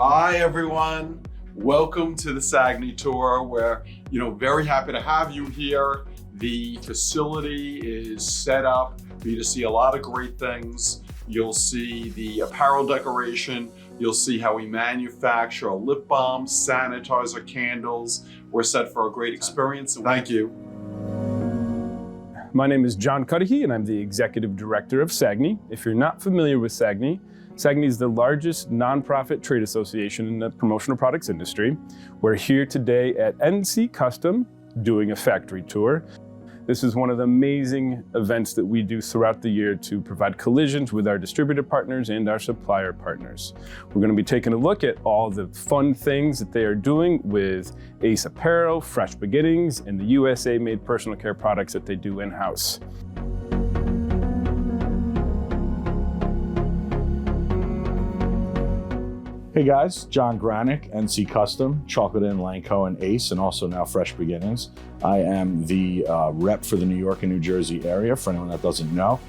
Hi everyone, welcome to the SAAGNY tour. We're very happy to have you here. The facility is set up for you to see a lot of great things. You'll see the apparel decoration. You'll see how we manufacture lip balm, sanitizer, candles. We're set for a great experience. Thank you. My name is John Cudahy and I'm the Executive Director of SAAGNY. If you're not familiar with SAAGNY, SAAGNY is the largest nonprofit trade association in the promotional products industry. We're here today at NC Custom doing a factory tour. This is one of the amazing events that we do throughout the year to provide collisions with our distributor partners and our supplier partners. We're going to be taking a look at all the fun things that they are doing with Ace Apparel, Fresh Beginnings, and the USA-made personal care products that they do in-house. Hey guys, John Granick, NC Custom, Chocolate Inn, Lanco, and Ace, and also now Fresh Beginnings. I am the rep for the New York and New Jersey area. For anyone that doesn't know,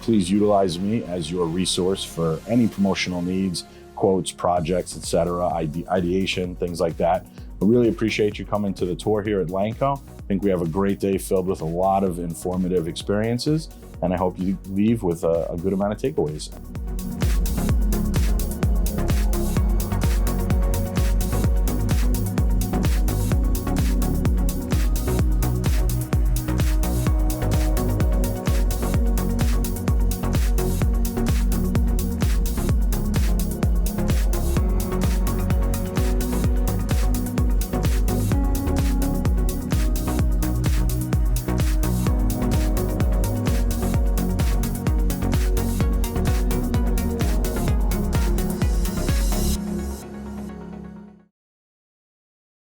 please utilize me as your resource for any promotional needs, quotes, projects, etc., ideation, things like that. I really appreciate you coming to the tour here at Lanco. I think we have a great day filled with a lot of informative experiences, and I hope you leave with a good amount of takeaways.